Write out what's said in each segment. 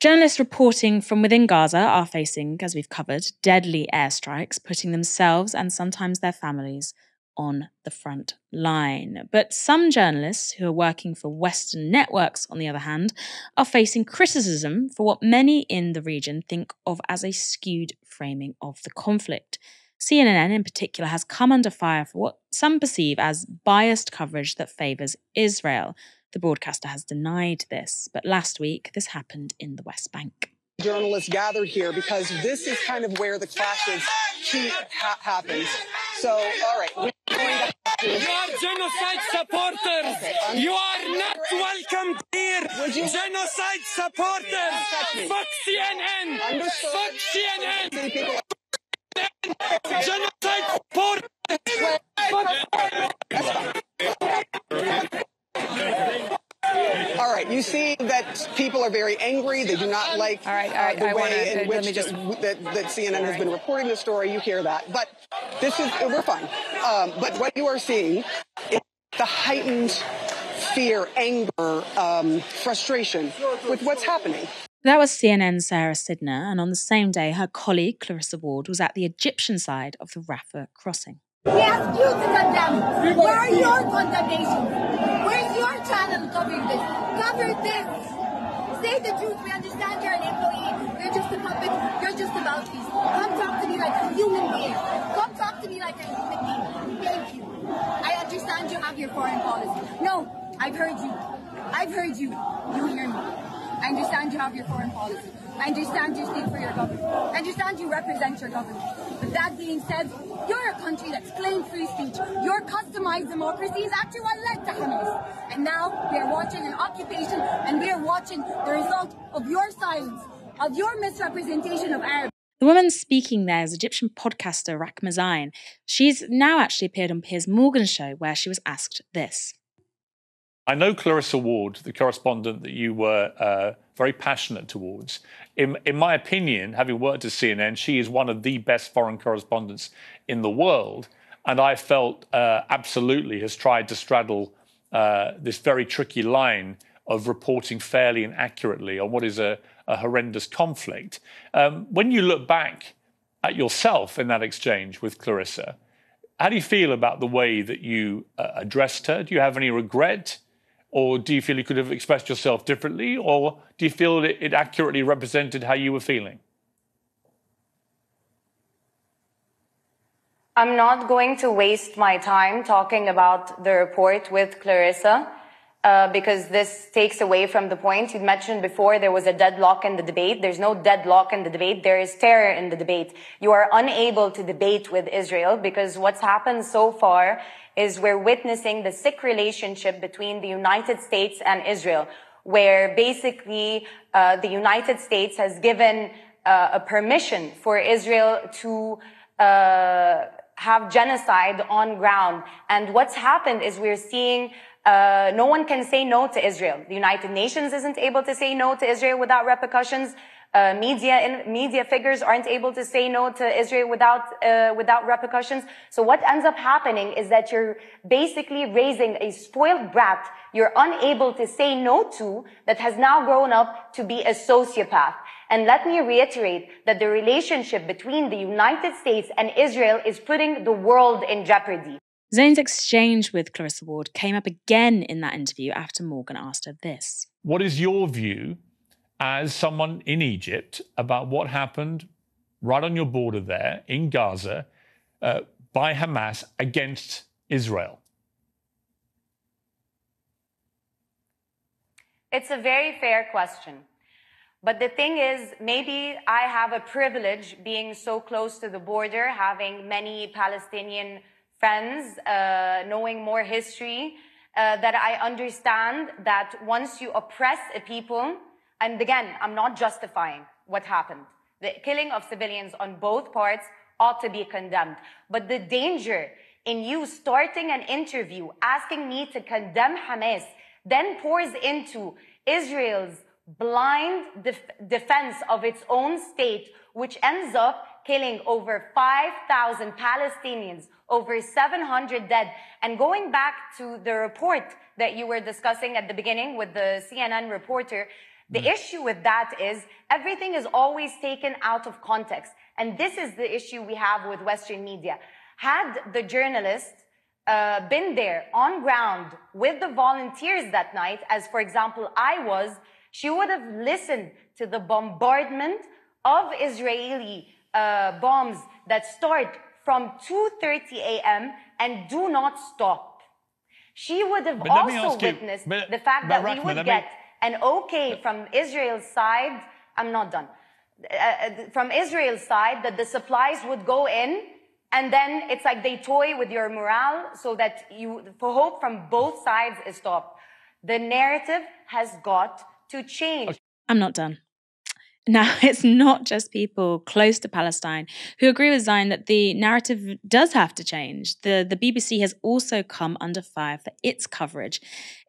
Journalists reporting from within Gaza are facing, as we've covered, deadly airstrikes, putting themselves and sometimes their families on the front line. But some journalists who are working for Western networks, on the other hand, are facing criticism for what many in the region think of as a skewed framing of the conflict. CNN in particular has come under fire for what some perceive as biased coverage that favours Israel. The broadcaster has denied this, but last week this happened in the West Bank. Journalists gathered here because this is kind of where the clashes happens. So, all right, we're going to have to... You are genocide supporters. Okay, you are not welcome here. Genocide supporters. Fuck CNN. Fuck CNN. Genocide supporters. All right, you see that people are very angry. They do not like the way in which that CNN has been reporting the story. You hear that. But we're fine. But what you are seeing is the heightened fear, anger, frustration with what's happening. That was CNN's Sarah Sidner, and on the same day, her colleague, Clarissa Ward, was at the Egyptian side of the Rafah crossing. We ask you to condemn. Where are your condemnations? Where's your channel covering this? Cover this. Say the truth. We understand you're an employee. You're just a puppet. You're just a mouthpiece. Come talk to me like a human being. Come talk to me like a human being. Thank you. I understand you have your foreign policy. No, I've heard you. I've heard you. You hear me. I understand you have your foreign policy. I understand you speak for your government. I understand you represent your government. But that being said, you're a country that's claimed free speech. Your customized democracy is actually what led to Hamas. And now we are watching an occupation, and we are watching the result of your silence, of your misrepresentation of Arabs. The woman speaking there is Egyptian podcaster Rahma Zain. She's now actually appeared on Piers Morgan's show, where she was asked this. I know Clarissa Ward, the correspondent that you were very passionate towards. In my opinion, having worked at CNN, she is one of the best foreign correspondents in the world. And I felt absolutely has tried to straddle this very tricky line of reporting fairly and accurately on what is a horrendous conflict. When you look back at yourself in that exchange with Clarissa, how do you feel about the way that you addressed her? Do you have any regret? Or do you feel you could have expressed yourself differently? Or do you feel that it accurately represented how you were feeling? I'm not going to waste my time talking about the report with Clarissa because this takes away from the point. You mentioned before there was a deadlock in the debate. There's no deadlock in the debate. There is terror in the debate. You are unable to debate with Israel because what's happened so far is we're witnessing the sick relationship between the United States and Israel, where basically the United States has given a permission for Israel to have genocide on ground. And what's happened is we're seeing no one can say no to Israel. The United Nations isn't able to say no to Israel without repercussions. Media figures aren't able to say no to Israel without repercussions. So what ends up happening is that you're basically raising a spoiled brat you're unable to say no to that has now grown up to be a sociopath. And let me reiterate that the relationship between the United States and Israel is putting the world in jeopardy. Zain's exchange with Clarissa Ward came up again in that interview after Morgan asked her this. What is your view as someone in Egypt about what happened right on your border there in Gaza by Hamas against Israel? It's a very fair question. But the thing is, maybe I have a privilege being so close to the border, having many Palestinian friends, knowing more history, that I understand that once you oppress a people, and again, I'm not justifying what happened. The killing of civilians on both parts ought to be condemned. But the danger in you starting an interview, asking me to condemn Hamas, then pours into Israel's blind defense of its own state, which ends up killing over 5,000 Palestinians, over 700 dead. And going back to the report that you were discussing at the beginning with the CNN reporter, The issue with that is everything is always taken out of context. And this is the issue we have with Western media. Had the journalist been there on ground with the volunteers that night, as for example I was, she would have listened to the bombardment of Israeli bombs that start from 2:30 a.m. and do not stop. She would have also witnessed the fact that we would get an okay from Israel's side. I'm not done. From Israel's side, that the supplies would go in, and then it's like they toy with your morale so that for hope from both sides is stopped. The narrative has got to change. I'm not done. Now, it's not just people close to Palestine who agree with Zion that the narrative does have to change. The BBC has also come under fire for its coverage.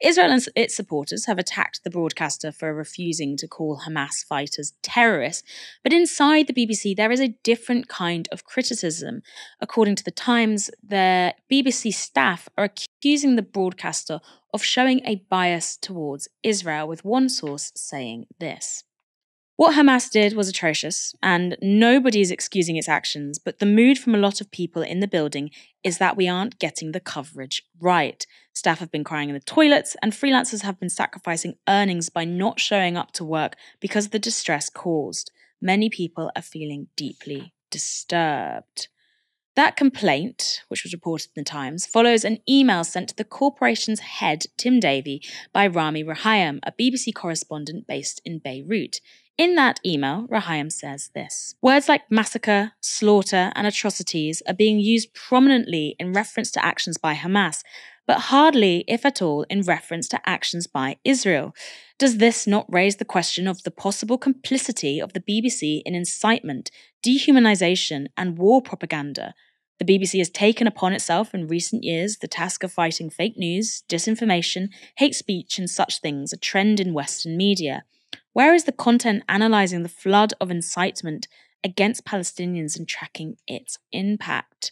Israel and its supporters have attacked the broadcaster for refusing to call Hamas fighters terrorists. But inside the BBC, there is a different kind of criticism. According to The Times, the BBC staff are accusing the broadcaster of showing a bias towards Israel, with one source saying this. What Hamas did was atrocious, and nobody is excusing its actions, but the mood from a lot of people in the building is that we aren't getting the coverage right. Staff have been crying in the toilets, and freelancers have been sacrificing earnings by not showing up to work because of the distress caused. Many people are feeling deeply disturbed. That complaint, which was reported in The Times, follows an email sent to the corporation's head, Tim Davie, by Rami Rahayem, a BBC correspondent based in Beirut. In that email, Rahayem says this: words like massacre, slaughter, and atrocities are being used prominently in reference to actions by Hamas, but hardly, if at all, in reference to actions by Israel. Does this not raise the question of the possible complicity of the BBC in incitement, dehumanization, and war propaganda? The BBC has taken upon itself in recent years the task of fighting fake news, disinformation, hate speech, and such things, a trend in Western media. Where is the content analysing the flood of incitement against Palestinians and tracking its impact?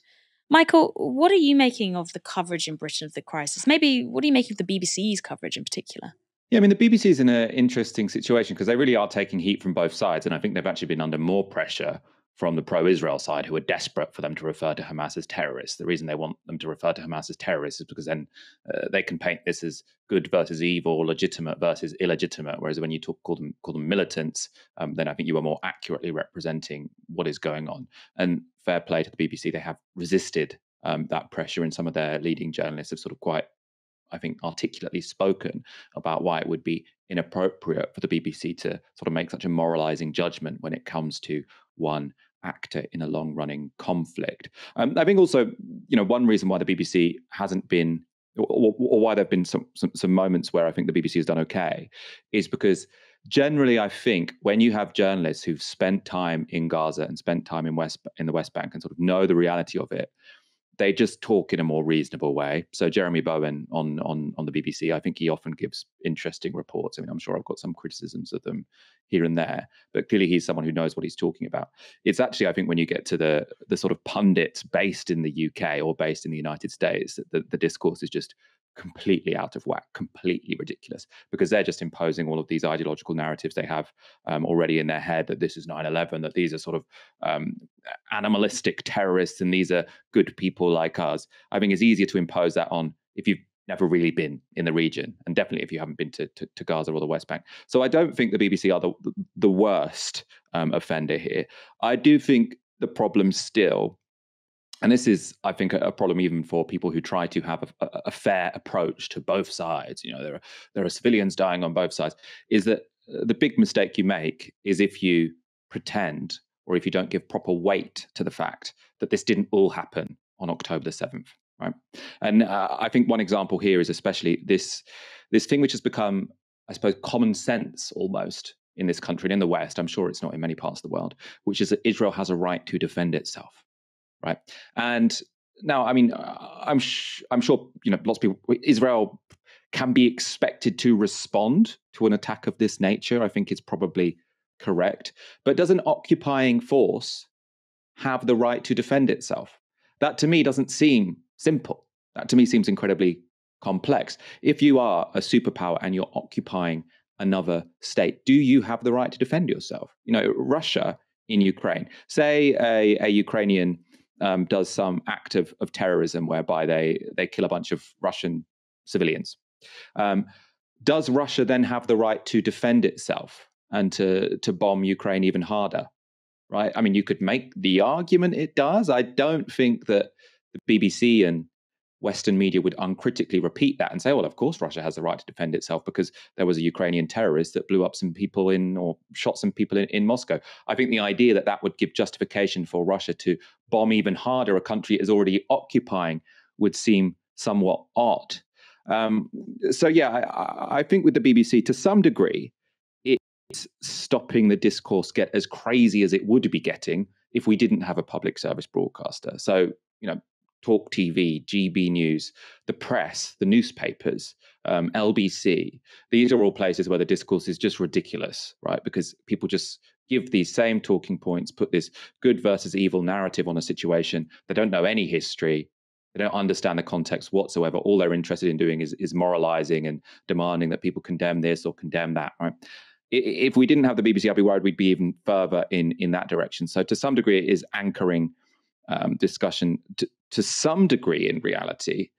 Michael, what are you making of the coverage in Britain of the crisis? Maybe what are you making of the BBC's coverage in particular? Yeah, I mean, the BBC is in an interesting situation because they really are taking heat from both sides. And I think they've actually been under more pressure from the pro-Israel side, who are desperate for them to refer to Hamas as terrorists. The reason they want them to refer to Hamas as terrorists is because then they can paint this as good versus evil, legitimate versus illegitimate. Whereas when you call them militants, then I think you are more accurately representing what is going on. And fair play to the BBC, they have resisted that pressure, and some of their leading journalists have sort of quite, I think, articulately spoken about why it would be inappropriate for the BBC to sort of make such a moralizing judgment when it comes to one actor in a long-running conflict. I think also, one reason why the BBC hasn't been, or why there have been some moments where I think the BBC has done okay, is because generally I think when you have journalists who've spent time in Gaza and spent time in the West Bank and sort of know the reality of it, they just talk in a more reasonable way. So Jeremy Bowen on the BBC, I think he often gives interesting reports. I mean, I'm sure I've got some criticisms of them here and there, but clearly he's someone who knows what he's talking about. It's actually, I think, when you get to the sort of pundits based in the UK or based in the United States, the discourse is just completely out of whack, completely ridiculous, because they're just imposing all of these ideological narratives they have already in their head, that this is 9/11, that these are sort of animalistic terrorists and these are good people like us. I think it's easier to impose that on if you've never really been in the region, and definitely if you haven't been to Gaza or the West Bank. So I don't think the BBC are the worst offender here. I do think the problem still, and this is, I think, a problem even for people who try to have a fair approach to both sides. There are civilians dying on both sides, is that the big mistake you make is if you pretend, or if you don't give proper weight to the fact that this didn't all happen on October the 7th, right? And I think one example here is especially this thing which has become, I suppose, common sense almost in this country and in the West. I'm sure it's not in many parts of the world, which is that Israel has a right to defend itself. Right. And now, I mean, I'm sure, lots of people, Israel can be expected to respond to an attack of this nature. I think it's probably correct. But does an occupying force have the right to defend itself? That to me doesn't seem simple. That to me seems incredibly complex. If you are a superpower and you're occupying another state? Do you have the right to defend yourself? Russia in Ukraine, say a Ukrainian does some act of terrorism whereby they kill a bunch of Russian civilians. Does Russia then have the right to defend itself and to bomb Ukraine even harder? Right? I mean, you could make the argument it does. I don't think that the BBC and Western media would uncritically repeat that and say, well, of course, Russia has the right to defend itself because there was a Ukrainian terrorist that blew up some people or shot some people in Moscow. I think the idea that would give justification for Russia to bomb even harder a country it is already occupying would seem somewhat odd. I think with the BBC, to some degree, it's stopping the discourse get as crazy as it would be getting if we didn't have a public service broadcaster. So, Talk TV, GB News, the press, the newspapers, LBC. These are all places where the discourse is just ridiculous, right? Because people just give these same talking points, put this good versus evil narrative on a situation. They don't know any history. They don't understand the context whatsoever. All they're interested in doing is moralizing and demanding that people condemn this or condemn that, right? If we didn't have the BBC, I'd be worried we'd be even further in that direction. So to some degree, it is anchoring discussion to some degree in reality.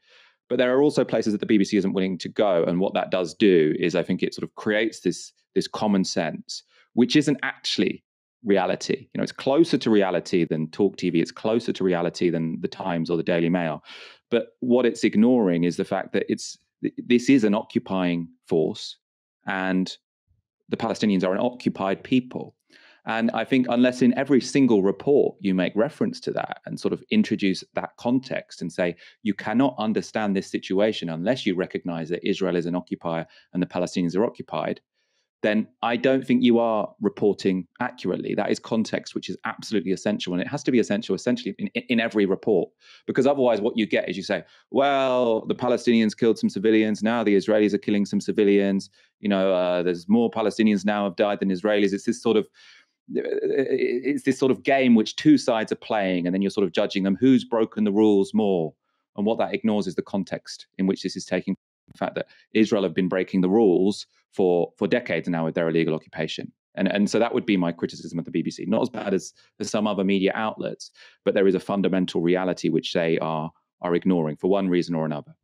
But there are also places that the BBC isn't willing to go. And what that does do is I think it sort of creates this common sense, which isn't actually reality. It's closer to reality than Talk TV. It's closer to reality than the Times or the Daily Mail. But what it's ignoring is the fact that this is an occupying force and the Palestinians are an occupied people. And I think unless in every single report you make reference to that and sort of introduce that context and say you cannot understand this situation unless you recognize that Israel is an occupier and the Palestinians are occupied, then I don't think you are reporting accurately. That is context which is absolutely essential. And it has to be essential essentially in every report. Because otherwise what you get is you say, well, the Palestinians killed some civilians. Now the Israelis are killing some civilians. There's more Palestinians now have died than Israelis. It's this sort of game which two sides are playing, and then you're sort of judging them. Who's broken the rules more? And what that ignores is the context in which this is taking. The fact that Israel have been breaking the rules for decades now with their illegal occupation. And so that would be my criticism of the BBC. Not as bad as some other media outlets, but there is a fundamental reality which they are ignoring for one reason or another.